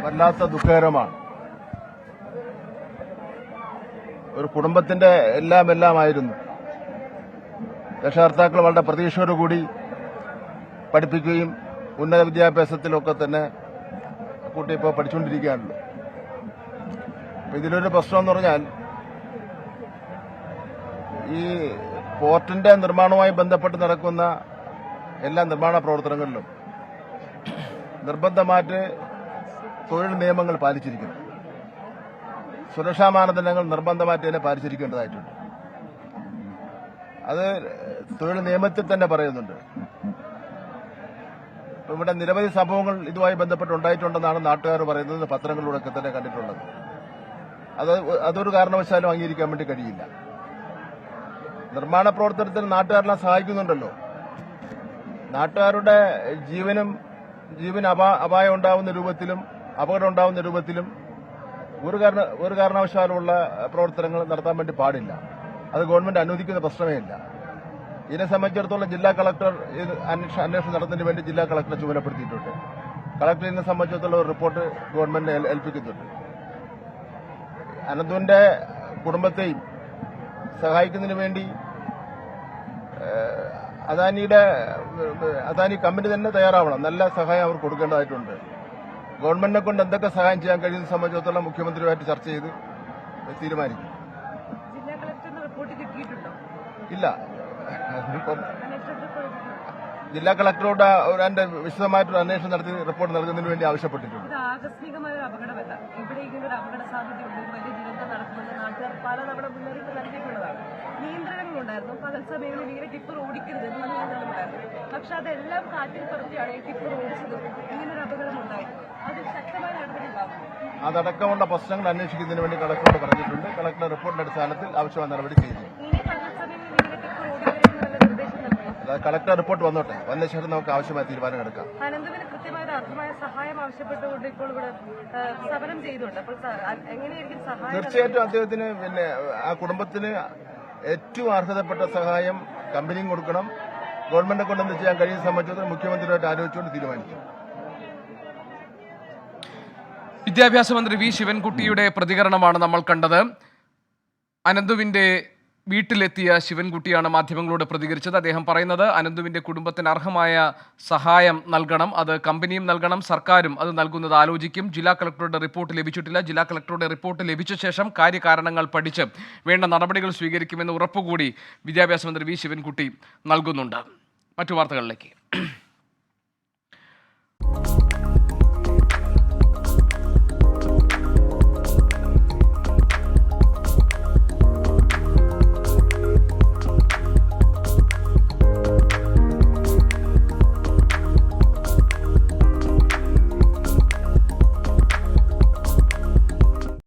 വല്ലാത്ത ദുഃഖകരമാണ്. ഒരു കുടുംബത്തിന്റെ എല്ലാമായിരുന്നു. രക്ഷകർത്താക്കൾ വളരെ പ്രതീക്ഷയോടുകൂടി പഠിപ്പിക്കുകയും ഉന്നത വിദ്യാഭ്യാസത്തിലൊക്കെ തന്നെ കുട്ടി ഇപ്പോൾ പഠിച്ചുകൊണ്ടിരിക്കുകയാണല്ലോ. ഇതിലൊരു പ്രശ്നം എന്ന് പറഞ്ഞാൽ ഈ പോർട്ടിന്റെ നിർമ്മാണവുമായി ബന്ധപ്പെട്ട് നടക്കുന്ന എല്ലാ നിർമ്മാണ പ്രവർത്തനങ്ങളിലും നിർബന്ധമായിട്ട് തൊഴിൽ നിയമങ്ങൾ പാലിച്ചിരിക്കുന്നു. സുരക്ഷാ മാനദണ്ഡങ്ങൾ നിർബന്ധമായിട്ട് തന്നെ പാലിച്ചിരിക്കേണ്ടതായിട്ടുണ്ട്. അത് തൊഴിൽ നിയമത്തിൽ തന്നെ പറയുന്നുണ്ട്. ഇവിടെ നിരവധി സംഭവങ്ങൾ ഇതുമായി ബന്ധപ്പെട്ട് ഉണ്ടായിട്ടുണ്ടെന്നാണ് നാട്ടുകാർ പറയുന്നത്, പത്രങ്ങളിലൂടെയൊക്കെ തന്നെ കണ്ടിട്ടുള്ളത്. അതൊരു കാരണവശാലും അംഗീകരിക്കാൻ വേണ്ടി കഴിയില്ല. നിർമ്മാണ പ്രവർത്തനത്തിന് നാട്ടുകാരെല്ലാം സഹായിക്കുന്നുണ്ടല്ലോ. നാട്ടുകാരുടെ ജീവന് അപായം ഉണ്ടാവുന്ന രൂപത്തിലും അപകടം ഉണ്ടാവുന്ന രൂപത്തിലും ഒരു കാരണവശാലുമുള്ള പ്രവർത്തനങ്ങൾ നടത്താൻ വേണ്ടി പാടില്ല. അത് ഗവൺമെന്റ് അനുവദിക്കുന്ന പ്രശ്നമേ ഇല്ല. ഇതിനെ സംബന്ധിച്ചിടത്തോളം ജില്ലാ കളക്ടർ അന്വേഷണം നടത്തുന്നതിന് വേണ്ടി ജില്ലാ കളക്ടറെ ചുമതലപ്പെടുത്തിയിട്ടുണ്ട്. കളക്ടർ ഇതിനെ സംബന്ധിച്ചിടത്തോളം ഒരു റിപ്പോർട്ട് ഗവൺമെന്റിനെ ഏൽപ്പിക്കുന്നുണ്ട്. അനന്തുവിന്റെ കുടുംബത്തെയും സഹായിക്കുന്നതിന് വേണ്ടി അദാനി കമ്പനി തന്നെ തയ്യാറാവണം. നല്ല സഹായം അവർ കൊടുക്കേണ്ടതായിട്ടുണ്ട്. ഗവൺമെന്റിനെ കൊണ്ട് എന്തൊക്കെ സഹായം ചെയ്യാൻ കഴിയുന്ന സംബന്ധിച്ചിടത്തോളം മുഖ്യമന്ത്രിയുമായിട്ട് ചർച്ച ചെയ്ത് തീരുമാനിക്കും. ഇല്ല, ജില്ലാ കളക്ടറോട് അതിന്റെ വിശദമായിട്ടൊരു അന്വേഷണം നടത്തി റിപ്പോർട്ട് നൽകുന്നതിന് വേണ്ടി ആവശ്യപ്പെട്ടിട്ടുണ്ട്. ആകസ്മികമായ ഒരു അപകടമല്ല. ഇവിടെ ഇങ്ങനെ ഒരു അപകട സാധ്യതയുണ്ട്, വലിയ ദുരന്തം നടക്കുമെന്ന് നാട്ടുകാർ പലതവണ മുന്നറിയിപ്പ് നൽകിയിട്ടുള്ളതാണ്. നിയന്ത്രണങ്ങളുണ്ടായിരുന്നു. പകൽ സമയങ്ങളിൽ ഇങ്ങനെ ടിപ്പർ ഓടിക്കരുത് എന്നുള്ള നിയന്ത്രണമുണ്ടായിരുന്നു. പക്ഷെ അതെല്ലാം കാറ്റിൽ പറത്തിയാണ് ഈ ടിപ്പർ ഓടിച്ചത്. ഇങ്ങനൊരു അപകടം ഉണ്ടായി. അത് ശക്തമായ നടപടി ഉണ്ടാകും. അതടക്കമുള്ള പ്രശ്നങ്ങൾ അന്വേഷിക്കുന്നതിന് വേണ്ടി കളക്ടറോട് പറഞ്ഞിട്ടുണ്ട്. കളക്ടറുടെ റിപ്പോർട്ടിന്റെ അടിസ്ഥാനത്തിൽ ആവശ്യമായ നടപടി ചെയ്തു. കളക്ടർ റിപ്പോർട്ട് വന്നോട്ടെ, വന്ന ശേഷം നമുക്ക് ആവശ്യമായ തീരുമാനം എടുക്കാം. അനന്തവിന് കൃത്യമായ അർഹമായ സഹായം ആവശ്യപ്പെട്ടുകൊണ്ട് ഇപ്പോൾ ഇവിടെ സമരം ചെയ്യുന്നുണ്ട്. അപ്പോൾ എങ്ങനെയായിരിക്കും സഹായം? തീർച്ചയായിട്ടും അദ്ദേഹത്തിന് ആ കുടുംബത്തിന് ഏറ്റവും അർഹതപ്പെട്ട സഹായം കമ്പനിയും കൊടുക്കണം. ഗവൺമെന്റിനെ കൊണ്ടെന്ന് ചെയ്യാൻ കഴിയുന്ന സംബന്ധിച്ചിടത്തോളം മുഖ്യമന്ത്രിയുമായിട്ട് ആലോചിച്ചുകൊണ്ട് തീരുമാനിച്ചു. വിദ്യാഭ്യാസ മന്ത്രി വി ശിവൻകുട്ടിയുടെ പ്രതികരണമാണ് നമ്മൾ കണ്ടത്. അനന്തുവിന്റെ വീട്ടിലെത്തിയ ശിവൻകുട്ടിയാണ് മാധ്യമങ്ങളോട് പ്രതികരിച്ചത്. അദ്ദേഹം പറയുന്നത് അനന്തുവിന്റെ കുടുംബത്തിന് അർഹമായ സഹായം നൽകണം, അത് കമ്പനിയും നൽകണം, സർക്കാരും അത് നൽകുന്നത് ആലോചിക്കും. ജില്ലാ കളക്ടറുടെ റിപ്പോർട്ട് ലഭിച്ചിട്ടില്ല. ജില്ലാ കളക്ടറുടെ റിപ്പോർട്ട് ലഭിച്ച ശേഷം കാര്യകാരണങ്ങൾ പഠിച്ച് വേണ്ട നടപടികൾ സ്വീകരിക്കുമെന്ന് ഉറപ്പുകൂടി വിദ്യാഭ്യാസ മന്ത്രി വി ശിവൻകുട്ടി നൽകുന്നുണ്ട്. മറ്റു വാർത്തകളിലേക്ക്.